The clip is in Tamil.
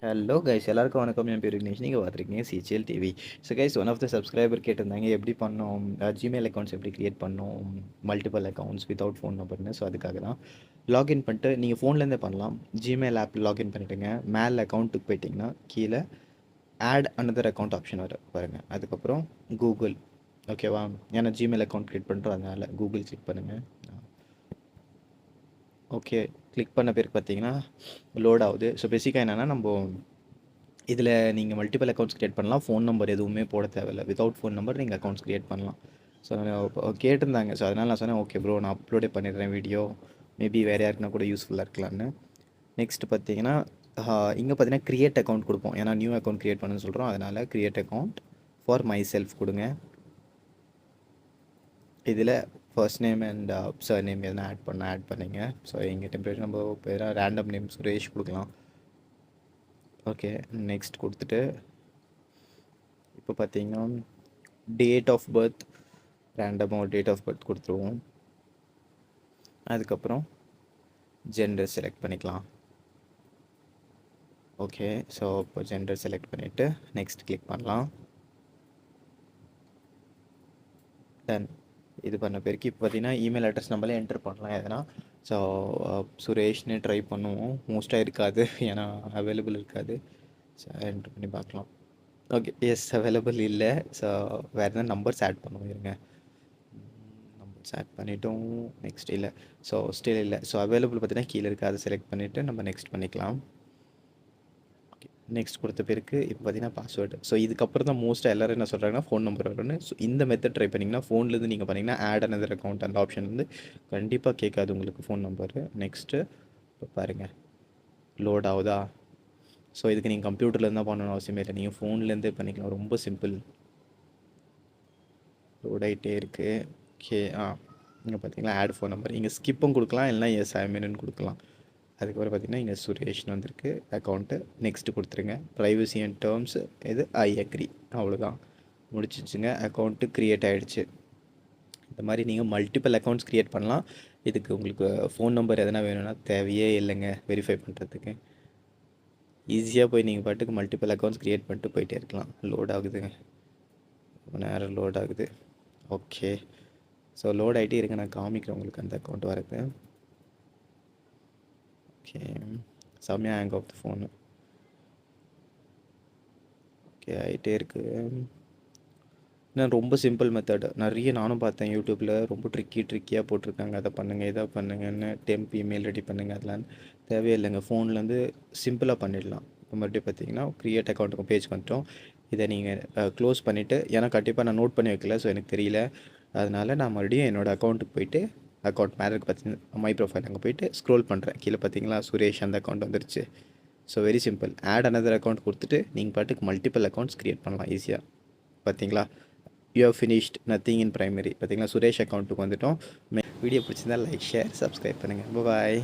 ஹலோ கைஸ், எல்லாருக்கும் வணக்கம். என் பேர் விக்னேஷ். நீங்கள் பார்த்துருக்கீங்க CCL TV. So guys, one of the subscriber கேட்டிருந்தாங்க எப்படி பண்ணோம், ஜிமெயில் அக்கௌண்ட்ஸ் எப்படி க்ரியேட் பண்ணோம், மல்டிபிள் அக்கௌண்ட்ஸ் வித்தவுட் ஃபோன் நம்பர்னு. ஸோ அதுக்காக தான் லாகின் பண்ணிட்டு நீங்கள் ஃபோன்லேருந்தே பண்ணலாம். ஜிமெயில் ஆப் லாகின் பண்ணிவிட்டுங்க. மேலே அக்கௌண்ட்டுக்கு போயிட்டிங்கன்னா கீழே ஆட் அனதர் அக்கௌண்ட் ஆப்ஷன் பாருங்கள். அதுக்கப்புறம் கூகுள், ஓகேவா? ஏன்னா ஜிமெயில் அக்கௌண்ட் க்ரியேட் பண்ணுறோம், அதனால் கூகுள் கிளிக் பண்ணுங்கள். ஓகே, கிளிக் பண்ண பிறகு பார்த்தீங்கன்னா லோட் ஆகுது. ஸோ பேசிக்காக என்னென்னா, நம்ம இதில் நீங்கள் மல்டிபிள் அக்கௌண்ட்ஸ் க்ரியேட் பண்ணலாம். ஃபோன் நம்பர் எதுவுமே போட தேவையில்லை. வித்தவுட் ஃபோன் நம்பர் நீங்கள் அக்கௌண்ட்ஸ் க்ரியேட் பண்ணலாம். ஸோ கேட்டிருந்தாங்க. ஸோ அதனால் நான் சொன்னேன், ஓகே ப்ரோ, நான் அப்லோடே பண்ணிடுறேன் வீடியோ, மேபி வேறு யாருக்குன்னா கூட யூஸ்ஃபுல்லாக இருக்கலான்னு. நெக்ஸ்ட் பார்த்தீங்கன்னா இங்கே பார்த்தீங்கன்னா க்ரியேட் அக்கௌண்ட் கொடுப்போம். ஏன்னா நியூ அக்கௌண்ட் க்ரியேட் பண்ணணும்னு சொல்கிறோம். அதனால் create account for my self கொடுங்க. இதில் first name and sir name எதனா ஆட் பண்ணிங்க. ஸோ எங்கள் டெம்பரேச்சர் நம்ம பேராக ரேண்டம் நேம் சுரேஷ் கொடுக்கலாம். ஓகே, நெக்ஸ்ட் கொடுத்துட்டு இப்போ பார்த்தீங்கன்னா டேட் ஆஃப் பர்த் ரேண்டமாக ஒரு டேட் ஆஃப் பர்த் கொடுத்துருவோம். அதுக்கப்புறம் ஜெண்டர் செலக்ட் பண்ணிக்கலாம். ஓகே, ஸோ இப்போ ஜெண்டர் செலக்ட் பண்ணிவிட்டு நெக்ஸ்ட் கிளிக் பண்ணலாம். டன். இது பண்ண பிறகு இப்போ பார்த்தீங்கன்னா இமெயில் அட்ரஸ் நம்மளே என்டர் பண்ணலாம் எதனா. ஸோ சுரேஷ்னு ட்ரை பண்ணுவோம். மோஸ்ட்டாக இருக்காது, ஏன்னா அவைலபிள் இருக்காது. ஸோ என்ட்ரு பண்ணி பார்க்கலாம். ஓகே, எஸ் அவைலபிள் இல்லை. ஸோ வேறு எதாவது நம்பர்ஸ் ஆட் பண்ணுவோம். இருங்க, நம்பர்ஸ் ஆட் பண்ணிட்டோம். நெக்ஸ்ட் இல்லை. ஸோ ஸ்டில் இல்லை. ஸோ அவைலபிள் பார்த்தீங்கன்னா கீழே இருக்குது, அதை செலக்ட் பண்ணிவிட்டு நம்ம நெக்ஸ்ட் பண்ணிக்கலாம். ஓகே, நெக்ஸ்ட் கொடுத்த பிறகு இப்போ பார்த்தீங்கன்னா பாஸ்வேர்டு. ஸோ இதுக்கப்புறம் தான் மோஸ்ட்டாக எல்லோரும் என்ன சொல்கிறாங்கன்னா ஃபோன் நம்பர் வரும்னு. ஸோ இந்த மெத்தட் ட்ரை பண்ணிங்கன்னா ஃபோன்லேருந்து நீங்கள் பண்ணிங்கன்னா ஆட் அனதர் அக்கௌண்ட் அந்த ஆப்ஷன் வந்து கண்டிப்பாக கேட்காது உங்களுக்கு ஃபோன் நம்பரு. நெக்ஸ்ட்டு இப்போ பாருங்கள் லோட் ஆகுதா. ஸோ இதுக்கு நீங்கள் கம்ப்யூட்டர்லேருந்து தான் பண்ணணும் அவசியமே இல்லை, நீங்கள் ஃபோன்லேருந்தே பண்ணிக்கலாம். ரொம்ப சிம்பிள். லோட் ஆகிட்டே இருக்குது. ஓகே, இங்கே பார்த்தீங்கன்னா ஆட் ஃபோன் நம்பர். இங்கே ஸ்கிப்பும் கொடுக்கலாம், இல்லைனா எஸ் ஐமின்னு கொடுக்கலாம். அதுக்கப்புறம் பார்த்தீங்கன்னா இங்கே சுரேஷ்னு வந்திருக்கு அக்கௌண்ட்டு. நெக்ஸ்ட்டு கொடுத்துருங்க. ப்ரைவசி அண்ட் டேர்ம்ஸு இது ஐ அக்ரி. அவ்வளோதான், முடிச்சிச்சுங்க. அக்கௌண்ட்டு க்ரியேட் ஆகிடுச்சு. இந்த மாதிரி நீங்கள் மல்டிபிள் அக்கௌண்ட்ஸ் க்ரியேட் பண்ணலாம். இதுக்கு உங்களுக்கு ஃபோன் நம்பர் எதனா வேணும்னா தேவையே இல்லைங்க வெரிஃபை பண்ணுறதுக்கு. ஈஸியாக போய் நீங்கள் பாட்டுக்கு மல்டிபிள் அக்கௌண்ட்ஸ் க்ரியேட் பண்ணிட்டு போயிட்டே இருக்கலாம். லோட் ஆகுதுங்க, ரொம்ப நேரம் லோட் ஆகுது. ஓகே, ஸோ லோட் ஆகிட்டே இருங்க, நான் காமிக்கிறேன் உங்களுக்கு அந்த அக்கௌண்ட் வரது. ஓகே, செம்மையாக hang off the phone. Okay, ஆகிட்டே இருக்குது. இன்னும் ரொம்ப சிம்பிள் மெத்தட் நிறைய நானும் பார்த்தேன் யூடியூப்பில். ரொம்ப ட்ரிக்கியாக போட்டிருக்காங்க. அதை பண்ணுங்கள், இதை பண்ணுங்கன்னு. டெம்ப் இமெயில் ரெடி பண்ணுங்கள், அதெல்லாம் தேவையில்லைங்க. ஃபோன்லேருந்து சிம்பிளாக பண்ணிடலாம். இப்போ மறுபடியும் பார்த்தீங்கன்னா க்ரியேட் அக்கௌண்ட்டுக்கு பேஜ் வந்துட்டோம். இதை நீங்கள் க்ளோஸ் பண்ணிவிட்டு, ஏன்னா கண்டிப்பாக நான் நோட் பண்ணி வைக்கல, ஸோ எனக்கு தெரியல. அதனால் நான் மறுபடியும் என்னோடய அக்கௌண்ட்டுக்கு போயிட்டு அக்கௌண்ட் மேலே பார்த்தீங்கன்னா மை ப்ரொஃபைல் அங்கே போயிட்டு ஸ்க்ரோல் பண்ணுறேன். கீழே பார்த்தீங்களா சுரேஷ் அந்த அக்கௌண்ட் வந்துருச்சு. So very simple. Add another account கொடுத்துட்டு நீங்கள் பாட்டுக்கு மல்டிபிள் அக்கௌண்ட்ஸ் க்ரியேட் பண்ணலாம் ஈஸியாக. பார்த்தீங்களா, you have finished nothing in primary. பார்த்தீங்களா, சுரேஷ் அக்கௌண்ட்டுக்கு வந்துட்டோம். வீடியோ பிடிச்சிருந்தால் லைக், ஷேர், சப்ஸ்கிரைப் பண்ணுங்கள். பாய்.